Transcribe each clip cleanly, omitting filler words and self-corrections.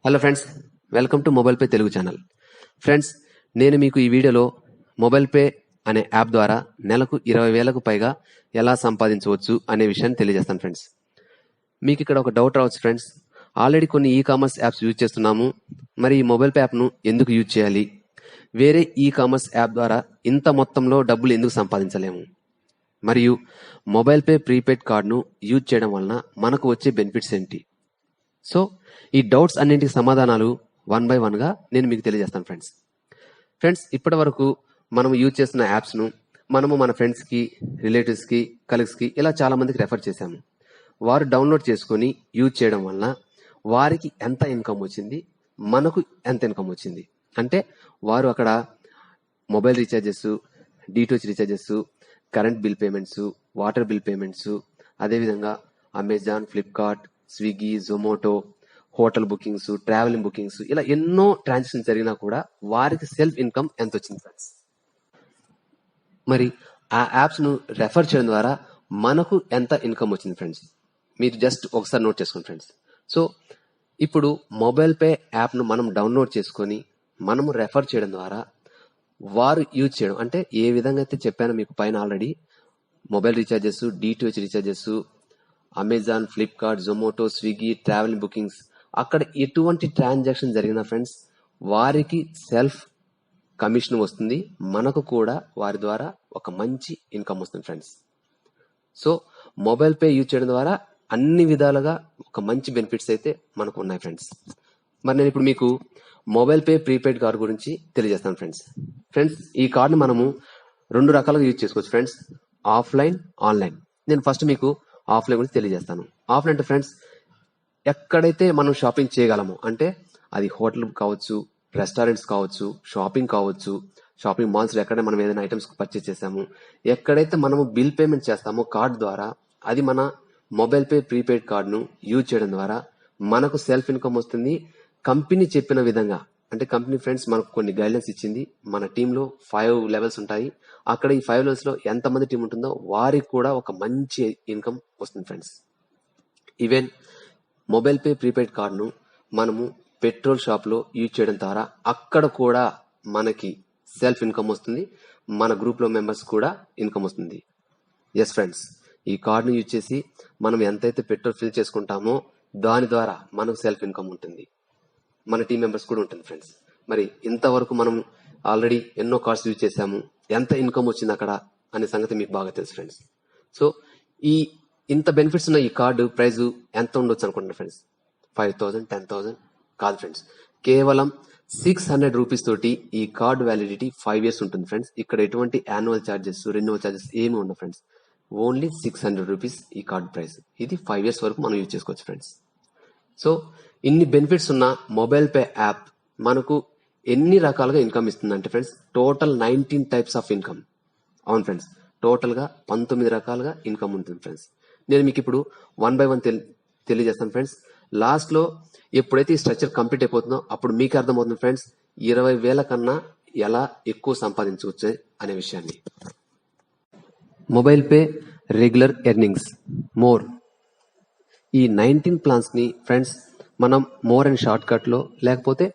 Hello friends, welcome to mobile pay Telugu channel. Friends, నేను మీకు ఈ వీడియోలో మొబైల్ పే అనే యాప్ ద్వారా నెలకు 20,000కు పైగా ఎలా సంపాదించవచ్చు అనే విషయాన్ని తెలియజేస్తాను. ఫ్రెండ్స్, మీకు ఇక్కడ ఒక డౌట్ రావచ్చు. ఫ్రెండ్స్, ఆల్రెడీ కొన్ని ఈ కామర్స్ యాప్స్ యూజ్ చేస్తున్నాము, మరి ఈ మొబైల్ పే యాప్ను ఎందుకు యూజ్ చేయాలి? వేరే ఈ కామర్స్ యాప్ ద్వారా ఇంత మొత్తంలో డబ్బులు ఎందుకు సంపాదించలేము? మరియు మొబైల్ పే ప్రీపెయిడ్ కార్డును యూజ్ చేయడం వలన మనకు వచ్చే బెనిఫిట్స్ ఏంటి? సో ఈ డౌట్స్ అన్నింటికి సమాధానాలు 1 by 1గా నేను మీకు తెలియజేస్తాను. ఫ్రెండ్స్, ఇప్పటి వరకు మనం యూజ్ చేస్తున్న యాప్స్ను మనము మన ఫ్రెండ్స్కి, రిలేటివ్స్కి, కలీగ్స్కి ఇలా చాలా మందికి రెఫర్ చేశాము. వారు డౌన్లోడ్ చేసుకొని యూజ్ చేయడం వలన వారికి ఎంత ఇన్కమ్ వచ్చింది, మనకు ఎంత ఇన్కమ్ వచ్చింది అంటే వారు అక్కడ mobile recharges, D2H recharges, current bill payments, water bill payments, అదేవిధంగా Amazon, Flipkart, Swiggy, Zomato, hotel bookings, travelling bookings ఇలా ఎన్నో ట్రాన్సాక్షన్స్ జరిగినా కూడా వారికి సెల్ఫ్ ఇన్కమ్ ఎంత వచ్చింది ఫ్రెండ్స్? మరి ఆ యాప్స్ ను రెఫర్ చేయడం ద్వారా మనకు ఎంత ఇన్కమ్ వచ్చింది ఫ్రెండ్స్? మీరు జస్ట్ ఒకసారి నోట్ చేసుకోండి ఫ్రెండ్స్. సో ఇప్పుడు మొబైల్ పే యాప్ ను మనం డౌన్లోడ్ చేసుకొని మనము రెఫర్ చేయడం ద్వారా వారు యూజ్ చేయడం అంటే ఏ విధంగా అయితే చెప్పానో మీకు పైన already mobile recharges, D2H recharges, Amazon, Flipkart, Zomato, Swiggy, travelling bookings అక్కడ ఎటువంటి ట్రాన్సాక్షన్ జరిగినా ఫ్రెండ్స్ వారికి సెల్ఫ్ కమిషన్ వస్తుంది, మనకు కూడా వారి ద్వారా ఒక మంచి ఇన్కమ్ వస్తుంది friends. So mobile pay use చేయడం ద్వారా అన్ని విధాలుగా ఒక మంచి బెనిఫిట్స్ అయితే మనకు ఉన్నాయి ఫ్రెండ్స్. మరి నేను ఇప్పుడు మీకు మొబైల్ పే ప్రీపెయిడ్ కార్డు గురించి తెలియజేస్తాను ఫ్రెండ్స్, ఈ కార్డును మనము 2 రకాలుగా యూజ్ చేసుకోవచ్చు ఫ్రెండ్స్, ఆఫ్లైన్, ఆన్లైన్. నేను ఫస్ట్ మీకు ఆఫ్లైన్ గురించి తెలియజేస్తాను. ఆఫ్లైన్ అంటే ఫ్రెండ్స్ ఎక్కడైతే మనం షాపింగ్ చేయగలమో అంటే అది హోటల్ కావచ్చు, రెస్టారెంట్స్ కావచ్చు, షాపింగ్ కావచ్చు, షాపింగ్ మాల్స్ ఎక్కడైతే మనం ఏదైనా ఐటమ్స్ పర్చేస్ చేసాము, ఎక్కడైతే మనము బిల్ పేమెంట్ చేస్తామో కార్డ్ ద్వారా, అది మన మొబైల్ పే ప్రీపెయిడ్ కార్డును యూజ్ చేయడం ద్వారా మనకు సెల్ఫ్ ఇన్కమ్ వస్తుంది. కంపెనీ చెప్పిన విధంగా అంటే కంపెనీ ఫ్రెండ్స్ మనకు కొన్ని గైడ్లైన్స్ ఇచ్చింది. మన టీంలో 5 లెవెల్స్ ఉంటాయి. అక్కడ ఈ 5 లెవెల్స్ లో ఎంతమంది టీం ఉంటుందో వారికి కూడా ఒక మంచి ఇన్కమ్ వస్తుంది friends. Even mobile pay prepaid కార్డును మనము పెట్రోల్ షాప్ లో యూజ్ చేయడం ద్వారా అక్కడ కూడా మనకి సెల్ఫ్ ఇన్కమ్ వస్తుంది, మన గ్రూప్ లో మెంబర్స్ కూడా ఇన్కమ్ వస్తుంది. ఎస్ ఫ్రెండ్స్, ఈ కార్డును యూజ్ చేసి మనం ఎంతైతే పెట్రోల్ ఫిల్ చేసుకుంటామో దాని ద్వారా మనకు సెల్ఫ్ ఇన్కమ్ ఉంటుంది, మన టీం మెంబర్స్ కూడా ఉంటుంది ఫ్రెండ్స్. మరి ఇంతవరకు మనం ఆల్రెడీ ఎన్నో కార్డ్స్ యూజ్ చేసాము, ఎంత ఇన్కమ్ వచ్చింది అక్కడ అనే సంగతి మీకు బాగా తెలుసు ఫ్రెండ్స్. సో ఈ ఇంత బెనిఫిట్స్ ఉన్న ఈ కార్డు ప్రైస్ ఎంత ఉండొచ్చు అనుకుంటున్నారు ఫ్రెండ్స్? 5,000, 10,000 కాదు ఫ్రెండ్స్, కేవలం 600 రూపీస్ తోటి ఈ కార్డు వ్యాలిడిటీ 5 years ఉంటుంది ఫ్రెండ్స్. ఇక్కడ ఎటువంటి యాన్యువల్ ఛార్జెస్, రెన్యువల్ ఛార్జెస్ ఏమి ఉండవు ఫ్రెండ్స్. ఓన్లీ 600 రూపీస్ ఈ కార్డు ప్రైస్. ఇది 5 years వరకు మనం యూజ్ చేసుకోవచ్చు ఫ్రెండ్స్. సో ఇన్ని బెనిఫిట్స్ ఉన్న మొబైల్ పే యాప్ మనకు ఎన్ని రకాలుగా ఇన్కమ్ ఇస్తుంది అంటే friends total 19 types of income. అవును ఫ్రెండ్స్, టోటల్ గా 19 రకాలుగా ఇన్కమ్ ఉంటుంది ఫ్రెండ్స్. నేను మీకు ఇప్పుడు 1 by 1 తెలియజేస్తాను ఫ్రెండ్స్. లాస్ట్ లో ఎప్పుడైతే ఈ స్ట్రక్చర్ కంప్లీట్ అయిపోతుందో అప్పుడు మీకు అర్థమవుతుంది ఫ్రెండ్స్ 20,000 కన్నా ఎలా ఎక్కువ సంపాదించవచ్చు అనే విషయాన్ని. Mobile pay regular earnings more, ఈ 19 ప్లాన్స్ ని ఫ్రెండ్స్ మనం మోర్ అండ్ షార్ట్ కట్ లో లేకపోతే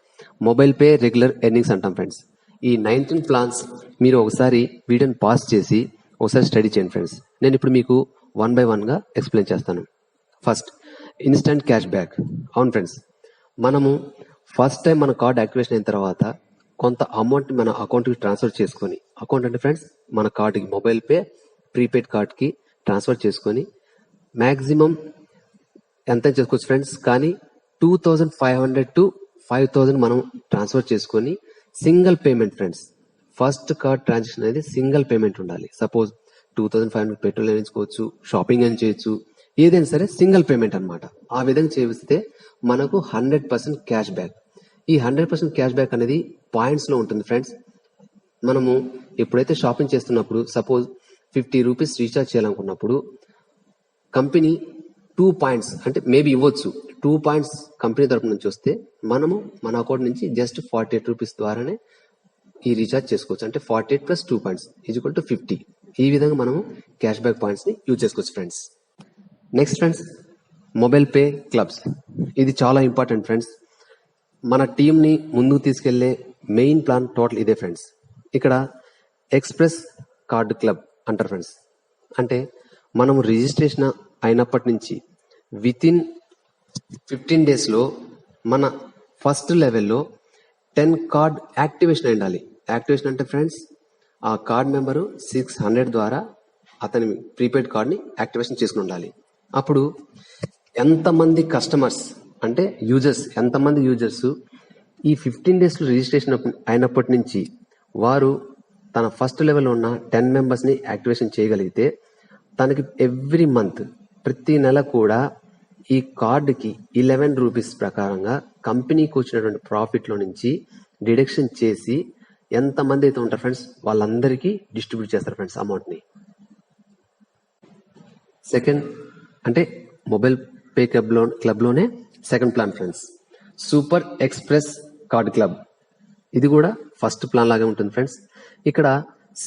మొబైల్ పే రెగ్యులర్ ఎర్నింగ్స్ అంటాం ఫ్రెండ్స్. ఈ 19 ప్లాన్స్ మీరు ఒకసారి వీడియోని పాస్ చేసి ఒకసారి స్టడీ చేయండి ఫ్రెండ్స్. నేను ఇప్పుడు మీకు 1 by 1గా ఎక్స్ప్లెయిన్ చేస్తాను. First, instant cash back. అవును ఫ్రెండ్స్, మనము ఫస్ట్ టైం మన కార్డ్ యాక్టివేషన్ అయిన తర్వాత కొంత అమౌంట్ మన అకౌంట్కి ట్రాన్స్ఫర్ చేసుకొని, అకౌంట్ అంటే ఫ్రెండ్స్ మన కార్డుకి మొబైల్ పే ప్రీపెయిడ్ కార్డ్కి ట్రాన్స్ఫర్ చేసుకొని మాక్సిమం ఎంత చేసుకోవచ్చు ఫ్రెండ్స్, కానీ 2,500 to 5,000 మనం ట్రాన్స్ఫర్ చేసుకొని single payment friends. First card transaction అనేది సింగిల్ పేమెంట్ ఉండాలి. సపోజ్ 2,500 పెట్రోల్ వేయించుకోవచ్చు, షాపింగ్ అని చేయొచ్చు, ఏదైనా సరే సింగిల్ పేమెంట్ అన్నమాట. ఆ విధంగా చేస్తే మనకు 100% క్యాష్ బ్యాక్. ఈ 100% క్యాష్ బ్యాక్ అనేది పాయింట్స్ లో ఉంటుంది ఫ్రెండ్స్. మనము ఎప్పుడైతే షాపింగ్ చేస్తున్నప్పుడు సపోజ్ 50 రూపీస్ రీఛార్జ్ చేయాలనుకున్నప్పుడు కంపెనీ 2 పాయింట్స్ అంటే మేబీ ఇవ్వచ్చు. 2 పాయింట్స్ కంపెనీ తరపు నుంచి వస్తే మనము మన అకౌంట్ నుంచి జస్ట్ 48 రూపీస్ ద్వారానే ఈ రీఛార్జ్ చేసుకోవచ్చు. అంటే 48 + 2 పాయింట్స్ = 50. ఈ విధంగా మనము క్యాష్ బ్యాక్ పాయింట్స్ ని యూజ్ చేసుకోవచ్చు friends. Next friends, mobile pay clubs. ఇది చాలా ఇంపార్టెంట్ ఫ్రెండ్స్. మన టీంని ముందుకు తీసుకెళ్లే మెయిన్ ప్లాన్ టోటల్ ఇదే ఫ్రెండ్స్. ఇక్కడ ఎక్స్ప్రెస్ కార్డు క్లబ్ అంటారు ఫ్రెండ్స్. అంటే మనం రిజిస్ట్రేషన్ అయినప్పటి నుంచి వితిన్ 15 డేస్లో మన ఫస్ట్ లెవెల్లో 10 కార్డ్ యాక్టివేషన్ అయి ఉండాలి. యాక్టివేషన్ అంటే ఫ్రెండ్స్, ఆ కార్డ్ మెంబరు 600 ద్వారా అతని ప్రీపెయిడ్ కార్డ్ని యాక్టివేషన్ చేసుకుని ఉండాలి. అప్పుడు ఎంతమంది కస్టమర్స్ అంటే యూజర్స్, ఎంతమంది యూజర్స్ ఈ 15 డేస్లో రిజిస్ట్రేషన్ అయినప్పటి నుంచి వారు తన ఫస్ట్ లెవెల్లో ఉన్న 10 మెంబర్స్ని యాక్టివేషన్ చేయగలిగితే తనకి ఎవ్రీ మంత్ ప్రతి నెల కూడా ఈ కార్డుకి 11 రూపీస్ ప్రకారంగా కంపెనీకి వచ్చినటువంటి ప్రాఫిట్లో నుంచి డిడక్షన్ చేసి ఎంతమంది అయితే ఉంటారు ఫ్రెండ్స్ వాళ్ళందరికీ డిస్ట్రిబ్యూట్ చేస్తారు ఫ్రెండ్స్ అమౌంట్ని. సెకండ్ అంటే మొబైల్ పే క్లబ్లోనే second plan friends, super express card club. ఇది కూడా ఫస్ట్ ప్లాన్ లాగే ఉంటుంది ఫ్రెండ్స్. ఇక్కడ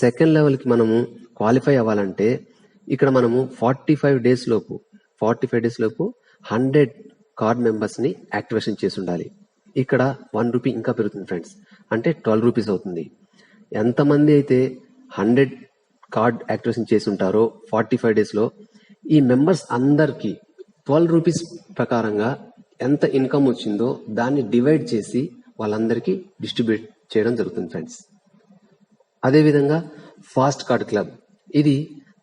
సెకండ్ లెవెల్కి మనము క్వాలిఫై అవ్వాలంటే ఇక్కడ మనము 45 డేస్ లోపు 100 కార్డ్ మెంబర్స్ని యాక్టివేషన్ చేసి ఉండాలి. ఇక్కడ 1 రూపీ ఇంకా పెరుగుతుంది ఫ్రెండ్స్, అంటే 12 రూపీస్ అవుతుంది. ఎంతమంది అయితే 100 కార్డ్ యాక్టివేషన్ చేసి ఉంటారో 45 డేస్లో ఈ మెంబర్స్ అందరికీ 12 రూపీస్ ప్రకారంగా ఎంత ఇన్కమ్ వచ్చిందో దాన్ని డివైడ్ చేసి వాళ్ళందరికీ డిస్ట్రిబ్యూట్ చేయడం జరుగుతుంది ఫ్రెండ్స్. అదేవిధంగా ఫాస్ట్ కార్డ్ క్లబ్, ఇది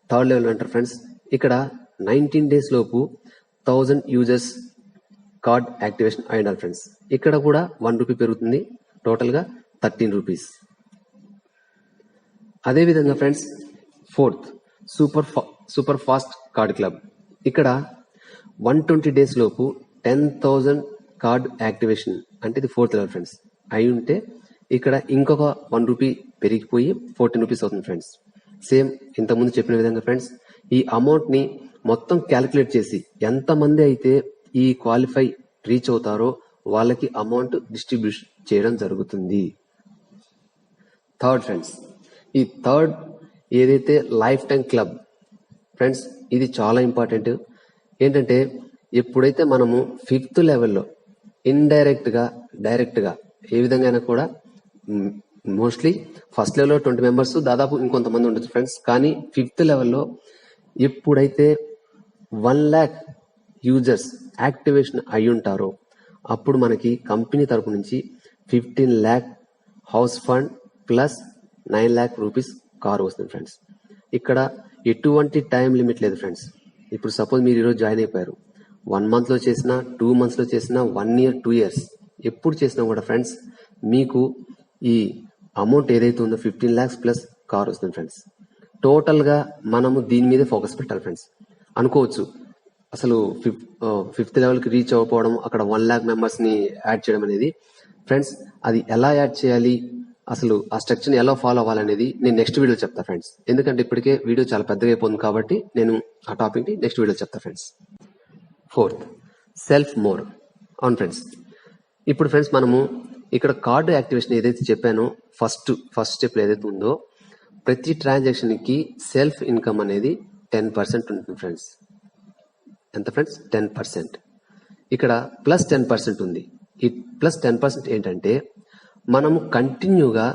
థర్డ్ లెవెల్ అంటారు ఫ్రెండ్స్. ఇక్కడ 19 డేస్ లోపు 1000 యూజర్స్ కార్డ్ యాక్టివేషన్ అయి ఉండాలి ఫ్రెండ్స్. ఇక్కడ కూడా 1 రూపీ పెరుగుతుంది, టోటల్గా 13 రూపీస్. అదేవిధంగా friends fourth super fast card club, ఇక్కడ 120 డేస్ లోపు 10,000 కార్డ్ యాక్టివేషన్, అంటే ఇది ఫోర్త్ లెవెల్ ఫ్రెండ్స్, అయి ఉంటే ఇక్కడ ఇంకొక 1 రూపీ పెరిగిపోయి 14 రూపీస్ అవుతుంది ఫ్రెండ్స్. సేమ్ ఇంతకుముందు చెప్పిన విధంగా ఫ్రెండ్స్ ఈ అమౌంట్ ని మొత్తం క్యాలిక్యులేట్ చేసి ఎంతమంది అయితే ఈ క్వాలిఫై రీచ్ అవుతారో వాళ్ళకి అమౌంట్ డిస్ట్రిబ్యూట్ చేయడం జరుగుతుంది. థర్డ్ ఫ్రెండ్స్, ఈ థర్డ్ ఏదైతే లైఫ్ టైం క్లబ్ ఫ్రెండ్స్, ఇది చాలా ఇంపార్టెంట్. ఏంటంటే ఎప్పుడైతే మనము 5th లెవెల్లో ఇండైరెక్ట్ గా డైరెక్ట్ గా ఏ విధంగా కూడా మోస్ట్లీ ఫస్ట్ లెవెల్లో 20 మెంబర్స్ దాదాపు ఇంకొంతమంది ఉండొచ్చు ఫ్రెండ్స్, కానీ 5th లెవెల్లో ఎప్పుడైతే 1 lakh యూజర్స్ యాక్టివేషన్ అయి ఉంటారో అప్పుడు మనకి కంపెనీ తరపు నుంచి 15 lakh house fund plus 9 lakh rupees car వస్తుంది ఫ్రెండ్స్. ఇక్కడ ఎటువంటి టైం లిమిట్ లేదు ఫ్రెండ్స్. ఇప్పుడు సపోజ్ మీరు ఈరోజు జాయిన్ అయిపోయారు, 1 month లో చేసినా 2 months లో చేసినా 1 year 2 years ఎప్పుడు చేసినా కూడా ఫ్రెండ్స్ మీకు ఈ అమౌంట్ ఏదైతే ఉందో 15 lakhs ప్లస్ కార్ వస్తుంది ఫ్రెండ్స్. టోటల్ గా మనము దీని మీదే ఫోకస్ పెట్టాలి ఫ్రెండ్స్. అనుకోవచ్చు అసలు 5th లెవెల్కి రీచ్ అవ్వకపోవడం, అక్కడ 1 lakh మెంబర్స్ ని యాడ్ చేయడం అనేది ఫ్రెండ్స్, అది ఎలా యాడ్ చేయాలి, అసలు ఆ స్ట్రక్చర్ ని ఎలా ఫాలో అవ్వాలనేది నేను నెక్స్ట్ వీడియో చెప్తా ఫ్రెండ్స్. ఎందుకంటే ఇప్పటికే వీడియో చాలా పెద్దగా అయిపోతుంది కాబట్టి నేను ఆ టాపిక్ ని నెక్స్ట్ వీడియో చెప్తా ఫ్రెండ్స్. Fourth self more. అవును ఫ్రెండ్స్, ఇప్పుడు ఫ్రెండ్స్ మనము ఇక్కడ కార్డు యాక్టివేషన్ ఏదైతే చెప్పానో ఫస్ట్ స్టెప్ ఏదైతే ఉందో ప్రతి ట్రాన్సాక్షన్ కి సెల్ఫ్ ఇన్కమ్ అనేది 10% ఉంటుంది ఫ్రెండ్స్. ఎంత ఫ్రెండ్స్? 10%. ఇక్కడ ప్లస్ 10% ఉంది. ఈ ప్లస్ 10% ఏంటంటే మనము కంటిన్యూగా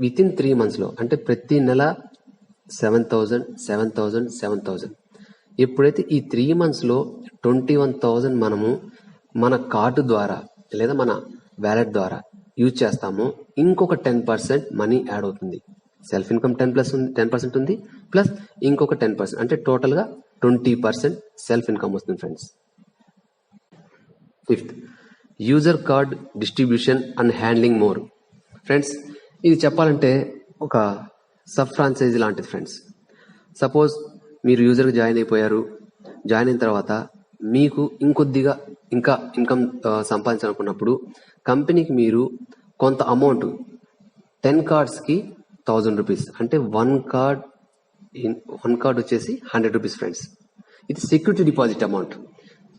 వితిన్ 3 months లో, అంటే ప్రతి నెల 7,000 ఎప్పుడైతే ఈ 3 months లో 21,000 మనము మన కార్డు ద్వారా లేదా మన వ్యాలెట్ ద్వారా యూజ్ చేస్తామో ఇంకొక 10% మనీ యాడ్ అవుతుంది. సెల్ఫ్ ఇన్కమ్ 10% ఉంది, ప్లస్ ఇంకొక 10%, అంటే టోటల్ గా 20% సెల్ఫ్ ఇన్కమ్ వస్తుంది friends. Fifth user card distribution and handling more. Friends ఇది చెప్పాలంటే ఒక సబ్ ఫ్రాంచైజీ లాంటిది ఫ్రెండ్స్. సపోజ్ మీరు యూజర్ జాయిన్ అయిపోయారు, జాయిన్ అయిన తర్వాత మీకు ఇంకొద్దిగా ఇంకా ఇన్కమ్ సంపాదించాలనుకున్నప్పుడు కంపెనీకి మీరు కొంత అమౌంట్ 10 cards కి 1000 రూపీస్, అంటే 1 card వచ్చేసి 100 రూపీస్ ఫ్రెండ్స్. ఇది సెక్యూరిటీ డిపాజిట్ అమౌంట్.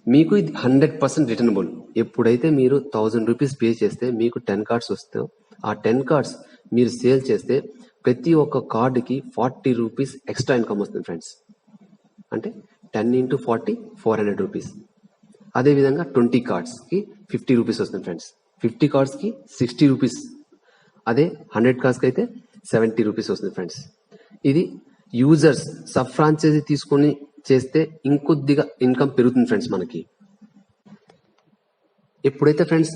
మీకు ఇది 100% రిటర్నబుల్. ఎప్పుడైతే మీరు 1000 రూపీస్ పే చేస్తే మీకు 10 cards వస్తే ఆ 10 cards మీరు సేల్ చేస్తే ప్రతి ఒక్క కార్డుకి 40 రూపీస్ ఎక్స్ట్రా ఇన్కమ్ వస్తుంది ఫ్రెండ్స్. అంటే 10 into 40 400 రూపీస్. అదేవిధంగా 20 cards కి 50 రూపీస్ వస్తుంది ఫ్రెండ్స్. 50 కార్డ్స్ కి 60 రూపీస్, అదే 100 కార్డ్స్ కి అయితే 70 రూపీస్ వస్తుంది ఫ్రెండ్స్. ఇది యూజర్స్ సబ్ ఫ్రాంచైజీ తీసుకొని చేస్తే ఇంకొద్దిగా ఇన్కమ్ పెరుగుతుంది ఫ్రెండ్స్ మనకి. ఎప్పుడైతే ఫ్రెండ్స్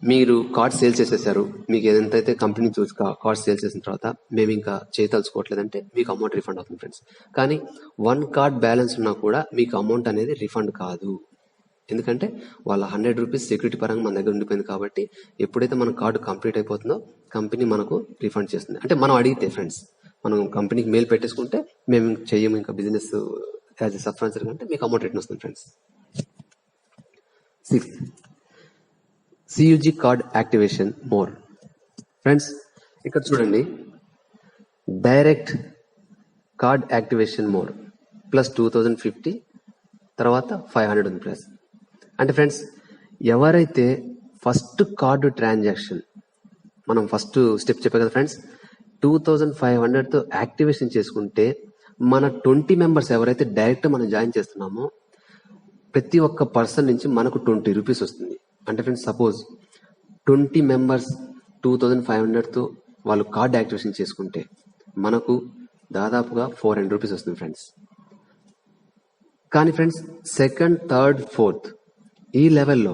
మీరు కార్డ్ సేల్ చేసేసారు, మీకు ఏదైతే కంపెనీ చూసి కార్డ్ సేల్ చేసిన తర్వాత మేము ఇంకా చేయదలుచుకోవట్లేదంటే మీకు అమౌంట్ రిఫండ్ అవుతుంది ఫ్రెండ్స్. కానీ 1 కార్డ్ బ్యాలెన్స్ ఉన్నా కూడా మీకు అమౌంట్ అనేది రిఫండ్ కాదు. ఎందుకంటే వాళ్ళ 100 రూపీస్ సెక్యూరిటీ పరంగా మన దగ్గర ఉండిపోయింది కాబట్టి ఎప్పుడైతే మన కార్డు కంప్లీట్ అయిపోతుందో కంపెనీ మనకు రిఫండ్ చేస్తుంది. అంటే మనం అడిగితే ఫ్రెండ్స్, మనం కంపెనీకి మెయిల్ పెట్టేసుకుంటే మేము చెయ్యము ఇంకా business as a sub franchiser అంటే మీకు అమౌంట్ రిటర్న్ వస్తుంది friends. 6th, CUG card activation more. Friends ఇక్కడ చూడండి, direct card activation more plus 2050 తర్వాత 500 ఉంది ప్లస్. అంటే ఫ్రెండ్స్ ఎవరైతే ఫస్ట్ కార్డు ట్రాన్సాక్షన్ మనం ఫస్ట్ స్టెప్ చెప్పే కదా ఫ్రెండ్స్, 2500తో యాక్టివేషన్ చేసుకుంటే మన 20 మెంబర్స్ ఎవరైతే డైరెక్ట్ మనం జాయిన్ చేస్తున్నామో ప్రతి ఒక్క పర్సన్ నుంచి మనకు 20 రూపీస్ వస్తుంది. అంటే ఫ్రెండ్స్ సపోజ్ 20 మెంబర్స్ 2500తో వాళ్ళు కార్డ్ యాక్టివేషన్ చేసుకుంటే మనకు దాదాపుగా 400 రూపీస్ వస్తుంది ఫ్రెండ్స్. కానీ ఫ్రెండ్స్ సెకండ్, థర్డ్, ఫోర్త్ ఈ లెవెల్లో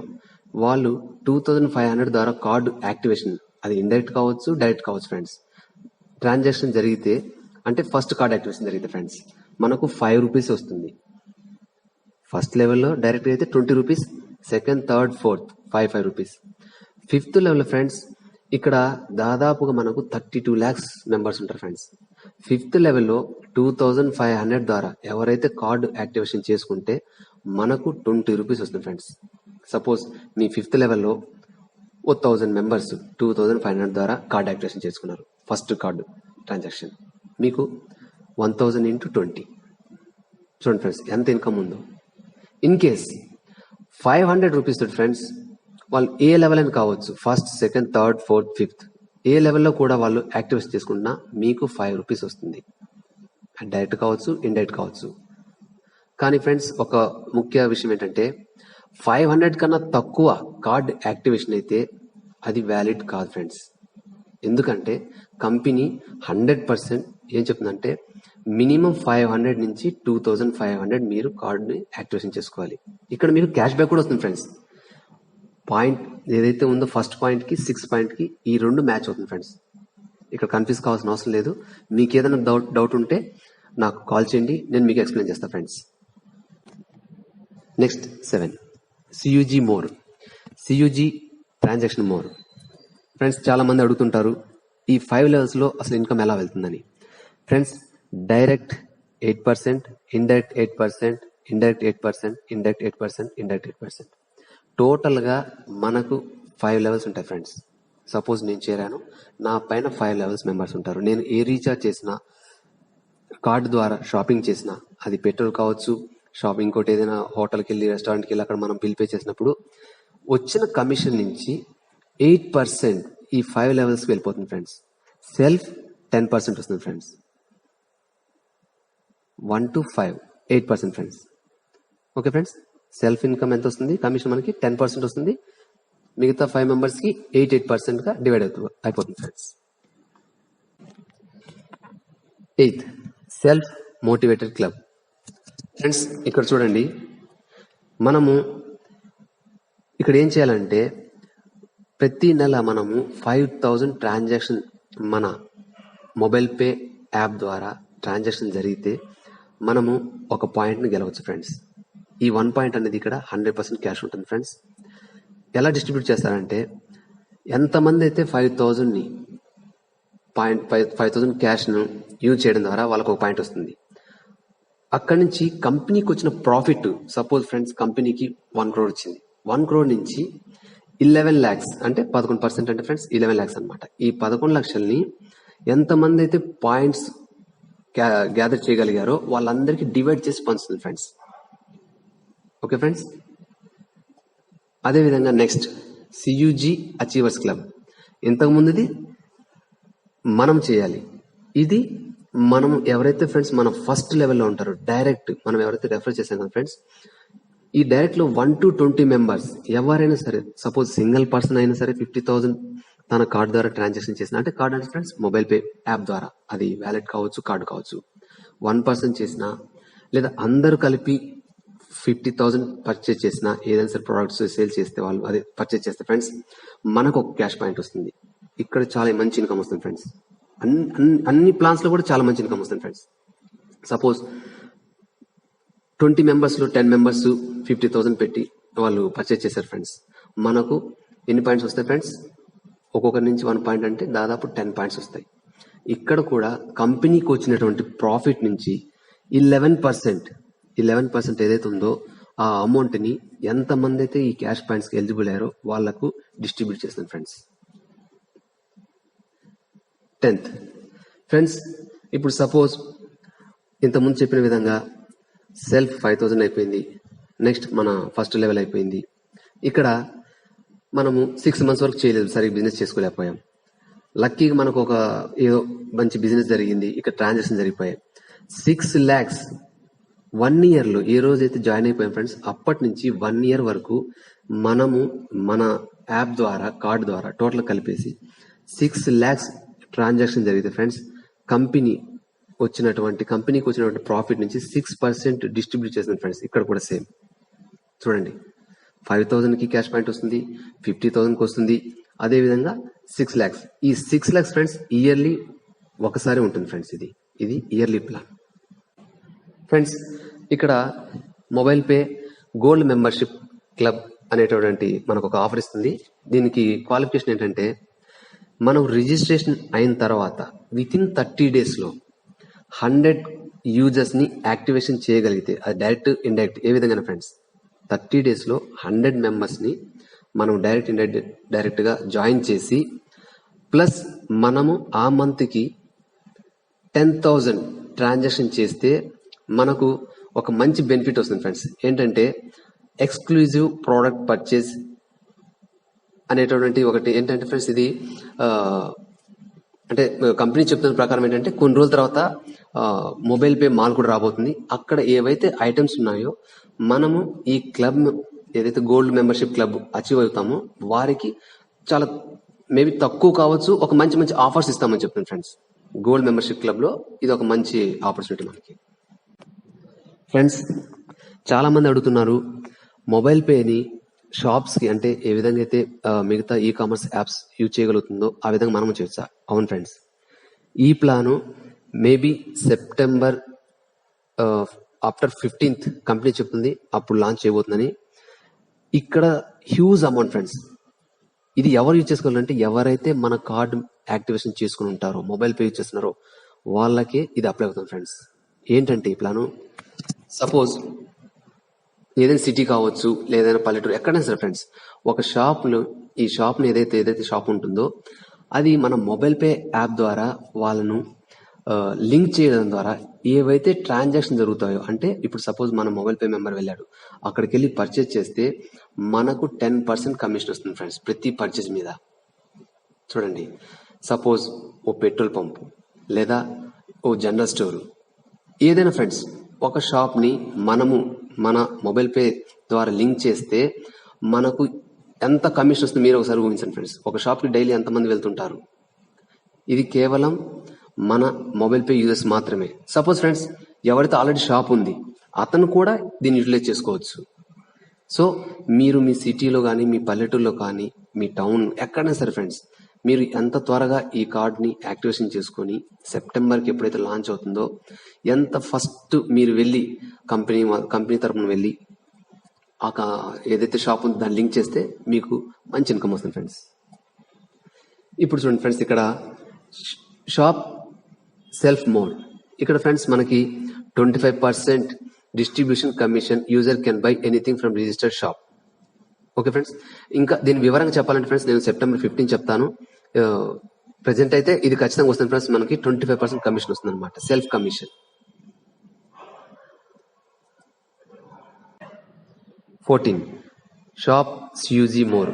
వాళ్ళు 2500 ద్వారా కార్డు యాక్టివేషన్, అది ఇండైరెక్ట్ కావచ్చు డైరెక్ట్ కావచ్చు ఫ్రెండ్స్, ట్రాన్సాక్షన్ జరిగితే అంటే ఫస్ట్ కార్డ్ యాక్టివేషన్ జరిగితే ఫ్రెండ్స్ మనకు 5 రూపీస్ వస్తుంది. ఫస్ట్ లెవెల్లో డైరెక్ట్ అయితే 20 rupees, second, third, fourth 5 rupees. Fifth level friends ఇక్కడ దాదాపుగా మనకు 32 lakhs మెంబర్స్ ఉంటారు ఫ్రెండ్స్. ఫిఫ్త్ లెవెల్లో 2500 ద్వారా ఎవరైతే కార్డు యాక్టివేషన్ చేసుకుంటే మనకు 20 రూపీస్ వస్తుంది ఫ్రెండ్స్. సపోజ్ మీ ఫిఫ్త్ లెవెల్లో 1000 మెంబర్స్ 2500 ద్వారా కార్డ్ యాక్టివేషన్ చేసుకున్నారు ఫస్ట్ కార్డు ట్రాన్సాక్షన్, మీకు 1000 into 20 చూడండి ఫ్రెండ్స్ ఎంత ఇన్కమ్ ఉందో. ఇన్ కేస్ 500 రూపీస్ తోటి ఫ్రెండ్స్ వాళ్ళు ఏ లెవెల్ అని కావచ్చు, first, second, third, fourth, fifth ఏ లెవెల్లో కూడా వాళ్ళు యాక్టివేషన్ చేసుకున్నా మీకు 5 రూపీస్ వస్తుంది. డైరెక్ట్ కావచ్చు ఇండైరెక్ట్ కావచ్చు. కానీ ఫ్రెండ్స్ ఒక ముఖ్య విషయం ఏంటంటే 500 కన్నా తక్కువ కార్డ్ యాక్టివేషన్ అయితే అది వ్యాలిడ్ కాదు ఫ్రెండ్స్. ఎందుకంటే కంపెనీ 100% ఏం చెప్తుందంటే మినిమం 500 నుంచి 2500 మీరు కార్డుని యాక్టివేషన్ చేసుకోవాలి. ఇక్కడ మీకు క్యాష్ బ్యాక్ కూడా వస్తుంది ఫ్రెండ్స్. పాయింట్ ఏదైతే ఉందో ఫస్ట్ పాయింట్ కి 6th పాయింట్ కి ఈ రెండు మ్యాచ్ అవుతుంది ఫ్రెండ్స్. ఇక్కడ కన్ఫ్యూజ్ కావాల్సిన అవసరం లేదు. మీకు ఏదైనా డౌట్ ఉంటే నాకు కాల్ చేయండి, నేను మీకు ఎక్స్ప్లెయిన్ చేస్తాను friends. Next 7, CUG more. CUG transaction more. Friends చాలా మంది అడుగుతుంటారు ఈ 5 లెవెల్స్ లో అసలు ఇన్కమ్ ఎలా వెళ్తుందని. Friends direct 8%, indirect 8%, indirect 8%, indirect 8%, indirect 8%. Total గా మనకు 5 లెవెల్స్ ఉంటాయి ఫ్రెండ్స్. సపోజ్ నేను చేరాను, నా పైన 5 లెవెల్స్ మెంబర్స్ ఉంటారు. నేను ఏ రీఛార్జ్ చేసినా, కార్డు ద్వారా షాపింగ్ చేసినా, అది పెట్రోల్ కావచ్చు, షాపింగ్ ఇంకోటి ఏదైనా హోటల్కి వెళ్ళి రెస్టారెంట్కి వెళ్ళి అక్కడ మనం బిల్ పే చేసినప్పుడు వచ్చిన కమిషన్ నుంచి 8% ఈ 5 లెవెల్స్కి వెళ్ళిపోతుంది ఫ్రెండ్స్. సెల్ఫ్ 10% వస్తుంది friends. 1 to 5 8% friends. Okay friends, self income ఎంత వస్తుంది, కమిషన్ మనకి 10% వస్తుంది. మిగతా 5 మెంబర్స్ కి 8% గా డివైడ్ అయిపోతుంది friends. 8th, self motivated club. Friends ఇక్కడ చూడండి, మనము ఇక్కడ ఏం చేయాలంటే ప్రతి నెల మనము 5000 ట్రాన్సాక్షన్ మన మొబైల్ పే యాప్ ద్వారా ట్రాన్సాక్షన్ జరిగితే మనము ఒక పాయింట్ని గెలవచ్చు ఫ్రెండ్స్. ఈ 1 పాయింట్ అనేది ఇక్కడ 100% క్యాష్ ఉంటుంది ఫ్రెండ్స్. ఎలా డిస్ట్రిబ్యూట్ చేస్తారంటే ఎంతమంది అయితే 5000 క్యాష్ను యూజ్ చేయడం ద్వారా వాళ్ళకు ఒక పాయింట్ వస్తుంది. అక్కడి నుంచి కంపెనీకి వచ్చిన ప్రాఫిట్, సపోజ్ ఫ్రెండ్స్ కంపెనీకి 1 crore వచ్చింది. 1 crore నుంచి 11 lakhs అంటే 11% అంటే ఫ్రెండ్స్ 11 lakhs అనమాట. ఈ 11 లక్షల్ని ఎంతమంది అయితే పాయింట్స్ గ్యాదర్ చేయగలిగారో వాళ్ళందరికీ డివైడ్ చేసి పంచుతుంది ఫ్రెండ్స్. ఓకే ఫ్రెండ్స్, అదేవిధంగా నెక్స్ట్ CUG అచీవర్స్ క్లబ్. ఇంతకుముందుది మనం చేయాలి, ఇది మనం ఎవరైతే ఫ్రెండ్స్ మన ఫస్ట్ లెవెల్లో ఉంటారో డైరెక్ట్ మనం ఎవరైతే రెఫర్ చేసాం కదా ఫ్రెండ్స్, ఈ డైరెక్ట్ లో 1 to 20 మెంబర్స్ ఎవరైనా సరే, సపోజ్ సింగిల్ పర్సన్ అయినా సరే 50,000 తన కార్డు ద్వారా ట్రాన్సాక్షన్ చేసిన, అంటే కార్డ్ అంటే ఫ్రెండ్స్ మొబైల్ పే యాప్ ద్వారా, అది వ్యాలెట్ కావచ్చు, కార్డు కావచ్చు, 1 పర్సన్ చేసిన లేదా అందరూ కలిపి 50,000 పర్చేజ్ చేసిన, ఏదైనా సరే ప్రొడక్ట్స్ సేల్ చేస్తే, వాళ్ళు అదే పర్చేజ్ చేస్తే ఫ్రెండ్స్ మనకు ఒక క్యాష్ పాయింట్ వస్తుంది. ఇక్కడ చాలా మంచి ఇన్కమ్ వస్తుంది ఫ్రెండ్స్. అన్ని ప్లాన్స్ లో కూడా చాలా మంచి ఇన్కమ్ వస్తుంది ఫ్రెండ్స్. సపోజ్ 20 మెంబర్స్ లో 10 మెంబర్స్ 50,000 పెట్టి వాళ్ళు పర్చేజ్ చేశారు ఫ్రెండ్స్. మనకు ఎన్ని పాయింట్స్ వస్తాయి ఫ్రెండ్స్? ఒక్కొక్కరి నుంచి 1 పాయింట్ అంటే దాదాపు 10 పాయింట్స్ వస్తాయి. ఇక్కడ కూడా కంపెనీకి వచ్చినటువంటి ప్రాఫిట్ నుంచి 11% ఏదైతే ఉందో ఆ అమౌంట్ ని ఎంతమంది అయితే ఈ క్యాష్ పాయింట్స్ కి ఎలిజిబుల్ అయ్యారో వాళ్లకు డిస్ట్రిబ్యూట్ చేస్తాను ఫ్రెండ్స్. 10th ఫ్రెండ్స్, ఇప్పుడు సపోజ్ ఇంతకుముందు చెప్పిన విధంగా సెల్ఫ్ 5,000 అయిపోయింది. నెక్స్ట్ మన ఫస్ట్ లెవెల్ అయిపోయింది. ఇక్కడ మనము 6 months వరకు చేయలేదు, సరిగ్గా బిజినెస్ చేసుకోలేకపోయాం. లక్కీగా మనకు ఒక ఏదో మంచి బిజినెస్ జరిగింది, ఇక్కడ ట్రాన్సాక్షన్ జరిగిపోయాయి. 6 lakhs 1 year లో ఏ రోజైతే జాయిన్ అయిపోయాం ఫ్రెండ్స్, అప్పటి నుంచి 1 year వరకు మనము మన యాప్ ద్వారా, కార్డ్ ద్వారా టోటల్ కలిపేసి 6 lakhs ట్రాన్సాక్షన్ జరిగితే ఫ్రెండ్స్ కంపెనీకి వచ్చినటువంటి ప్రాఫిట్ నుంచి 6% డిస్ట్రిబ్యూట్ చేస్తుంది ఫ్రెండ్స్. ఇక్కడ కూడా సేమ్ చూడండి, 5,000 కి క్యాష్ పాయింట్ వస్తుంది, 50,000 కి వస్తుంది, అదే విధంగా 6 lakhs. ఈ 6 lakhs ఫ్రెండ్స్ ఇయర్లీ ఒకసారి ఉంటుంది ఫ్రెండ్స్. ఇది ఇయర్లీ ప్లాన్ ఫ్రెండ్స్. ఇక్కడ mobile pay gold membership club అనేటువంటి మనకు ఒక ఆఫర్ ఇస్తుంది. దీనికి క్వాలిఫికేషన్ ఏంటంటే, మనం రిజిస్ట్రేషన్ అయిన తర్వాత వితిన్ 30 days లో 100 యూజర్స్ ని యాక్టివేషన్ చేయగలిగితే, అది డైరెక్ట్ ఇండైరెక్ట్ ఏ విధంగా ఫ్రెండ్స్, 30 days లో 100 మెంబర్స్ ని మనం డైరెక్ట్ ఇండైరెక్ట్ గా జాయిన్ చేసి, ప్లస్ మనము ఆ మంత్ కి 10,000 ట్రాన్సాక్షన్ చేస్తే మనకు ఒక మంచి బెనిఫిట్ వస్తుంది ఫ్రెండ్స్. ఏంటంటే ఎక్స్క్లూజివ్ ప్రోడక్ట్ పర్చేజ్ అనేటువంటి ఒకటి ఏంటంటే ఫ్రెండ్స్, ఇది అంటే కంపెనీ చెప్తున్న ప్రకారం ఏంటంటే కొన్ని రోజుల తర్వాత మొబైల్ పే మాల్ కూడా రాబోతుంది. అక్కడ ఏవైతే ఐటమ్స్ ఉన్నాయో మనము ఈ క్లబ్ ఏదైతే గోల్డ్ మెంబర్షిప్ క్లబ్ అచీవ్ అవుతామో వారికి చాలా మేబీ తక్కువ కావచ్చు, ఒక మంచి ఆఫర్స్ ఇస్తామని చెప్తున్నాను ఫ్రెండ్స్. గోల్డ్ మెంబర్షిప్ క్లబ్ లో ఇది ఒక మంచి ఆపర్చునిటీ మనకి ఫ్రెండ్స్. చాలా మంది అడుగుతున్నారు మొబైల్ పేని షాప్స్ కి, అంటే ఏ విధంగా అయితే మిగతా ఈ కామర్స్ యాప్స్ యూజ్ చేయగలుగుతుందో ఆ విధంగా మనము చేయొచ్చా? అవును ఫ్రెండ్స్, ఈ plan maybe September after 15th company చెప్తుంది అప్పుడు లాంచ్ చేయబోతుందని. ఇక్కడ హ్యూజ్ అమౌంట్ ఫ్రెండ్స్. ఇది ఎవరు యూజ్ చేసుకోవాలంటే, ఎవరైతే మన కార్డు యాక్టివేషన్ చేసుకుని ఉంటారో, మొబైల్ పే యూజ్ చేస్తున్నారో వాళ్ళకే ఇది అప్లై అవుతుంది ఫ్రెండ్స్. ఏంటంటే ఈ ప్లాను, సపోజ్ ఏదైనా సిటీ కావచ్చు, లేదైనా పల్లెటూరు, ఎక్కడైనా సరే ఫ్రెండ్స్, ఒక షాప్లో ఈ షాప్ని ఏదైతే షాప్ ఉంటుందో అది మన మొబైల్ పే యాప్ ద్వారా వాళ్ళను లింక్ చేయడం ద్వారా ఏవైతే ట్రాన్సాక్షన్ జరుగుతాయో, అంటే ఇప్పుడు సపోజ్ మన మొబైల్ పే మెంబర్ వెళ్ళాడు, అక్కడికి వెళ్ళి పర్చేజ్ చేస్తే మనకు 10% కమిషన్ వస్తుంది ఫ్రెండ్స్ ప్రతి పర్చేజ్ మీద. చూడండి, సపోజ్ ఓ పెట్రోల్ పంపు లేదా ఓ జనరల్ స్టోర్, ఏదైనా ఫ్రెండ్స్, ఒక షాప్ ని మనము మన మొబైల్ పే ద్వారా లింక్ చేస్తే మనకు ఎంత కమిషన్ వస్తుంది మీరు ఒకసారి ఊహించండి ఫ్రెండ్స్. ఒక షాప్ కి డైలీ ఎంతమంది వెళ్తుంటారు? ఇది కేవలం మన మొబైల్ పే యూజర్స్ మాత్రమే. సపోజ్ ఫ్రెండ్స్, ఎవరైతే ఆల్రెడీ షాప్ ఉంది అతను కూడా దీన్ని యూటిలైజ్ చేసుకోవచ్చు. సో మీరు మీ సిటీలో కానీ, మీ పల్లెటూరులో కానీ, మీ టౌన్ ఎక్కడైనా సరే ఫ్రెండ్స్, మీరు ఎంత త్వరగా ఈ కార్డ్ని యాక్టివేషన్ చేసుకొని సెప్టెంబర్కి ఎప్పుడైతే లాంచ్ అవుతుందో, ఎంత ఫస్ట్ మీరు వెళ్ళి కంపెనీ తరపున వెళ్ళి ఏదైతే షాప్ ఉందో దాన్ని లింక్ చేస్తే మీకు మంచి ఇన్కమ్ వస్తుంది ఫ్రెండ్స్. ఇప్పుడు చూడండి ఫ్రెండ్స్, ఇక్కడ షాప్ సెల్ఫ్ మోడ్, ఇక్కడ ఫ్రెండ్స్ మనకి 25% distribution commission, user can buy anything from registered shop. Okay friends, ఇంకా దీని వివరంగా చెప్పాలంటే ఫ్రెండ్స్ నేను సెప్టెంబర్ 15 చెప్తాను. ప్రెసెంట్ అయితే ఇది ఖచ్చితంగా వస్తుంది ఫ్రెండ్స్, మనకి 25% కమిషన్ వస్తుంది అనమాట, self commission. 14 shop UG more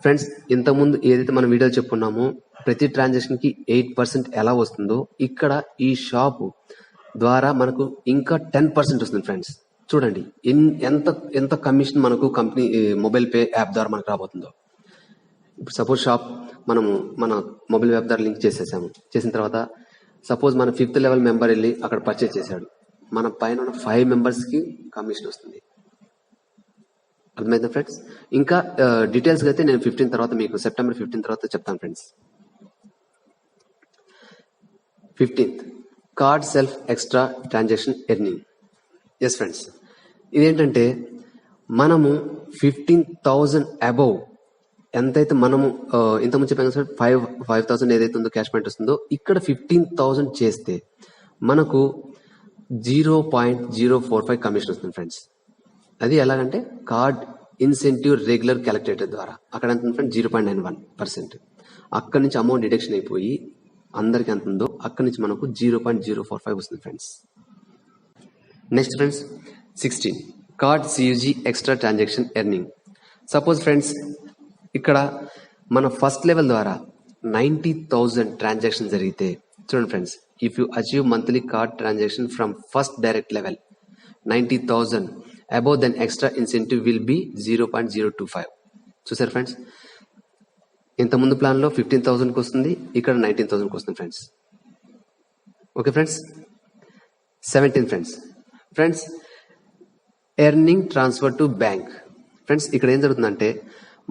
friends. ఇంతకుముందు ఏదైతే మనం వీడియోలో చెప్పుకున్నామో ప్రతి ట్రాన్సాక్షన్ కి 8% ఎలా వస్తుందో, ఇక్కడ ఈ షాప్ ద్వారా మనకు ఇంకా 10% వస్తుంది ఫ్రెండ్స్. చూడండి ఎంత ఎంత కమిషన్ మనకు కంపెనీ మొబైల్ పే యాప్ ద్వారా మనకు రాబోతుందో. ఇప్పుడు సపోజ్ షాప్ మనము మన మొబైల్ యాప్ ద్వారా లింక్ చేసేసాము. చేసిన తర్వాత సపోజ్ మన 5th లెవెల్ మెంబర్ వెళ్ళి అక్కడ పర్చేజ్ చేశాడు, మన పైన ఉన్న 5 మెంబర్స్కి కమిషన్ వస్తుంది. అర్థమైందా ఫ్రెండ్స్? ఇంకా డీటెయిల్స్ అయితే నేను 15 తర్వాత మీకు సెప్టెంబర్ 15 తర్వాత చెప్తాను friends. 15th card self extra transaction earning. Yes friends, ఇదేంటంటే మనము 15,000 అబౌవ్ ఎంతైతే మనము ఇంతకుముందు చెప్పాను సార్ 5,000 ఏదైతే ఉందో క్యాష్ పాయింట్ వస్తుందో, ఇక్కడ 15,000 చేస్తే మనకు 0.045 కమిషన్ వస్తుంది ఫ్రెండ్స్. అది ఎలాగంటే కార్డ్ ఇన్సెంటివ్ రెగ్యులర్ క్యాలిక్యులేటర్ ద్వారా. అక్కడ ఎంత ఫ్రెండ్స్ 0.91%. అక్కడి నుంచి అమౌంట్ డిడక్షన్ అయిపోయి అందరికి ఎంత ఉందో అక్కడి నుంచి మనకు 0.045 వస్తుంది friends. Next friends 16 card CUG extra transaction earning. Suppose friends ఇక్కడ మన ఫస్ట్ లెవెల్ ద్వారా 90,000 ట్రాన్సాక్షన్ జరిగితే చూడండి friends, if you achieve monthly card transaction from first direct level 90,000 above then extra incentive will be 0.025. చూసారు ఫ్రెండ్స్, ఇంత ముందు plan లో 15,000కి వస్తుంది, ఇక్కడ 19,000కి వస్తుంది friends. Okay friends. 17 friends earning transfer to bank. Friends ఇక్కడ ఏం జరుగుతుందంటే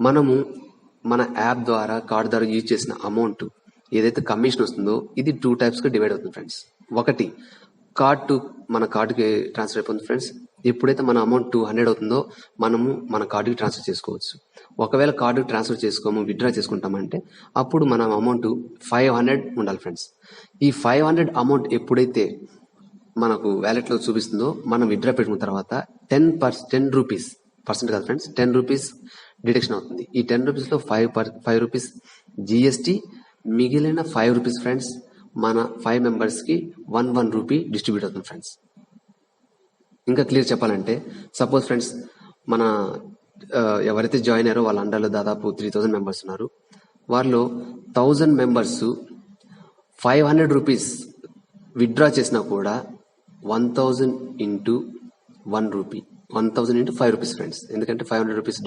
మనము మన యాప్ ద్వారా కార్డ్ ద్వారా యూజ్ చేసిన అమౌంట్ ఏదైతే కమిషన్ వస్తుందో ఇది 2 types గా డివైడ్ అవుతుంది ఫ్రెండ్స్. ఒకటి కార్డ్ టు మన కార్డుకి ట్రాన్స్ఫర్ అయిపోతుంది ఫ్రెండ్స్. ఎప్పుడైతే మన అమౌంట్ 200 అవుతుందో మనము మన కార్డుకి ట్రాన్స్ఫర్ చేసుకోవచ్చు. ఒకవేళ కార్డుకి ట్రాన్స్ఫర్ చేసుకోము విత్డ్రా చేసుకుంటామంటే అప్పుడు మన అమౌంట్ 500 ఉండాలి ఫ్రెండ్స్. ఈ 500 అమౌంట్ ఎప్పుడైతే మనకు వ్యాలెట్ లో చూపిస్తుందో మనం విత్డ్రా పెట్టుకున్న తర్వాత 10 రూపీస్ పర్సెంట్ కాదు ఫ్రెండ్స్, 10 రూపీస్ డిడక్షన్ అవుతుంది. ఈ 10 రూపీస్ లో 5 రూపీస్ జిఎస్టీ, మిగిలిన 5 రూపీస్ ఫ్రెండ్స్ మన 5 మెంబర్స్ కి 1 రూపీ డిస్ట్రిబ్యూట్ అవుతుంది ఫ్రెండ్స్. ఇంకా క్లియర్ చెప్పాలంటే సపోజ్ ఫ్రెండ్స్ మన ఎవరైతే జాయిన్ అయ్యారో వాళ్ళ అండర్లో దాదాపు 3,000 మెంబర్స్ ఉన్నారు. వాళ్ళలో 1,000 మెంబర్స్ 500 రూపీస్ విత్డ్రా చేసినా కూడా 1,000 into 1 rupee 1,000 into 5 rupees friends. ఎందుకంటే 500 రూపీస్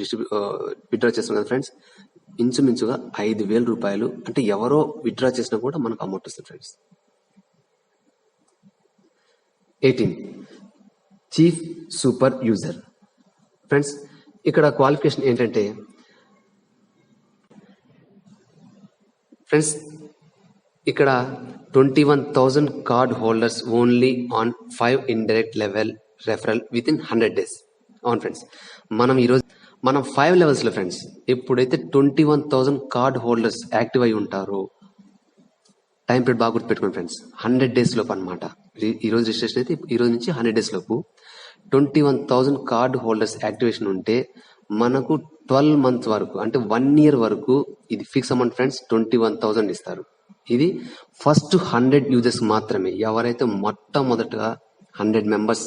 విత్డ్రా చేస్తాం కదా ఫ్రెండ్స్, ఇంచుమించుగా 5,000 రూపాయలు అంటే ఎవరో విత్డ్రా చేసినా కూడా మనకు అమౌంట్ వస్తుంది friends. 18 chief super user. Friends ఇక్కడ క్వాలిఫికేషన్ ఏంటంటే ఫ్రెండ్స్ ఇక్కడ 21,000 card holders only on 5 indirect level referral with in 100 days. అవును ఫ్రెండ్స్, మనం 5 లెవెల్స్ లో ఫ్రెండ్స్ ఎప్పుడైతే 21,000 కార్డ్ హోల్డర్స్ యాక్టివ్ అయి ఉంటారో, టైం పీరియడ్ బాగా గుర్తుపెట్టుకోండి ఫ్రెండ్స్, 100 days లోపు అనమాట. ఈ రోజు రిజిస్ట్రేషన్ అయితే ఈ రోజు నుంచి 100 days లోపు 21,000 కార్డ్ హోల్డర్స్ యాక్టివేషన్ ఉంటే మనకు 12 months వరకు అంటే 1 year వరకు ఇది ఫిక్స్ అమౌంట్ ఫ్రెండ్స్ 21,000 ఇస్తారు. ఇది ఫస్ట్ 100 యూజర్స్ మాత్రమే. ఎవరైతే మొట్టమొదటగా 100 మెంబర్స్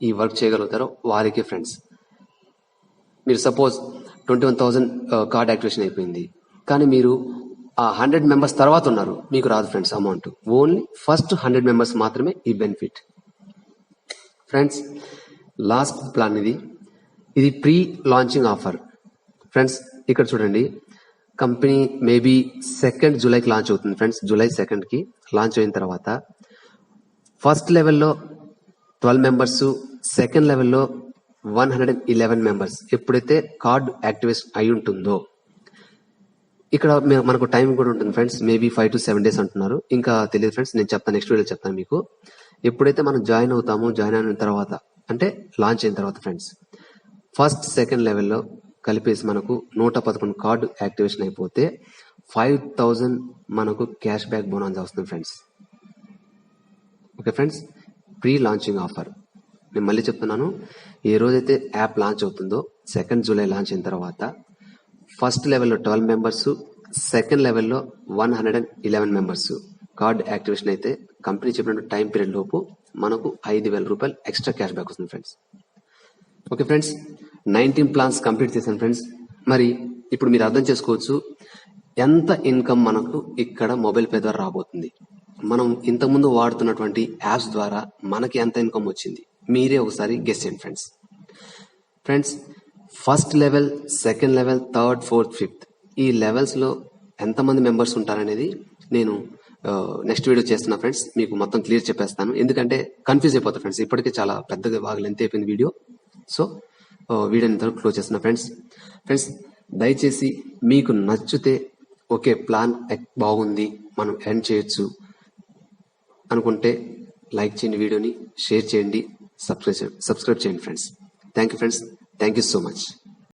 ఈ వర్క్ చేయగలుగుతారో వారికి ఫ్రెండ్స్. మీరు సపోజ్ 21,000 కార్డ్ యాక్టివేషన్ అయిపోయింది, కానీ మీరు ఆ 100 మెంబర్స్ తర్వాత ఉన్నారు, మీకు రాదు friends amount. Only first 100 members మాత్రమే ఈ బెనిఫిట్ ఫ్రెండ్స్. లాస్ట్ ప్లాన్ ఇది ప్రీ లాంచింగ్ ఆఫర్ ఫ్రెండ్స్. ఇక్కడ చూడండి, కంపెనీ మేబీ 2nd జూలైకి లాంచ్ అవుతుంది ఫ్రెండ్స్. జూలై 2nd లాంచ్ అయిన తర్వాత ఫస్ట్ లెవెల్లో 12 మెంబర్స్, సెకండ్ లెవెల్లో 111 మెంబర్స్ ఎప్పుడైతే కార్డ్ యాక్టివేషన్ అయి ఉంటుందో, ఇక్కడ మనకు టైం కూడా ఉంటుంది ఫ్రెండ్స్. మేబీ 5 to 7 days అంటున్నారు, ఇంకా తెలియదు ఫ్రెండ్స్. నేను చెప్తాను, నెక్స్ట్ వీడియో చెప్తాను మీకు. ఎప్పుడైతే మనం జాయిన్ అవుతామో, జాయిన్ అయిన తర్వాత అంటే లాంచ్ అయిన తర్వాత ఫ్రెండ్స్ ఫస్ట్ సెకండ్ లెవెల్లో కలిపేసి మనకు 111 కార్డు యాక్టివేషన్ అయిపోతే 5,000 మనకు క్యాష్ బ్యాక్ బోనస్ వస్తుంది friends. Okay friends, pre launching offer నేను మళ్ళీ చెప్తున్నాను. ఏ రోజైతే యాప్ లాంచ్ అవుతుందో 2nd జూలై లాంచ్ అయిన తర్వాత ఫస్ట్ లెవెల్లో 12 మెంబర్స్, సెకండ్ లెవెల్లో 111 మెంబర్స్ కార్డ్ యాక్టివేషన్ అయితే కంపెనీ చెప్పిన టైం పీరియడ్ లోపు మనకు 5,000 రూపాయలు ఎక్స్ట్రా క్యాష్ బ్యాక్ వస్తుంది friends. Okay friends, 19 plans complete చేశాను ఫ్రెండ్స్. మరి ఇప్పుడు మీరు అర్థం చేసుకోవచ్చు ఎంత ఇన్కమ్ మనకు ఇక్కడ మొబైల్ పే ద్వారా రాబోతుంది. మనం ఇంతకుముందు వాడుతున్నటువంటి యాప్స్ ద్వారా మనకి ఎంత ఇన్కమ్ వచ్చింది, మీరే ఒకసారి గెస్ చేయండి friends first level, second level, third, fourth, fifth ఈ లెవెల్స్లో ఎంతమంది మెంబర్స్ ఉంటారనేది నేను నెక్స్ట్ వీడియో చేస్తున్నా ఫ్రెండ్స్. మీకు మొత్తం క్లియర్ చెప్పేస్తాను, ఎందుకంటే కన్ఫ్యూజ్ అయిపోతారు ఫ్రెండ్స్. ఇప్పటికే చాలా పెద్దగా బాగా లెంత్ అయిపోయింది వీడియో. సో వీడియోని ఇంతవరకు క్లోజ్ చేస్తున్నా ఫ్రెండ్స్. దయచేసి మీకు నచ్చితే ఓకే ప్లాన్ బాగుంది మనం ఎండ్ చేయొచ్చు అనుకుంటే లైక్ చేయండి, వీడియోని షేర్ చేయండి, సబ్స్క్రైబ్ చేయండి friends. Thank you friends, thank you so much.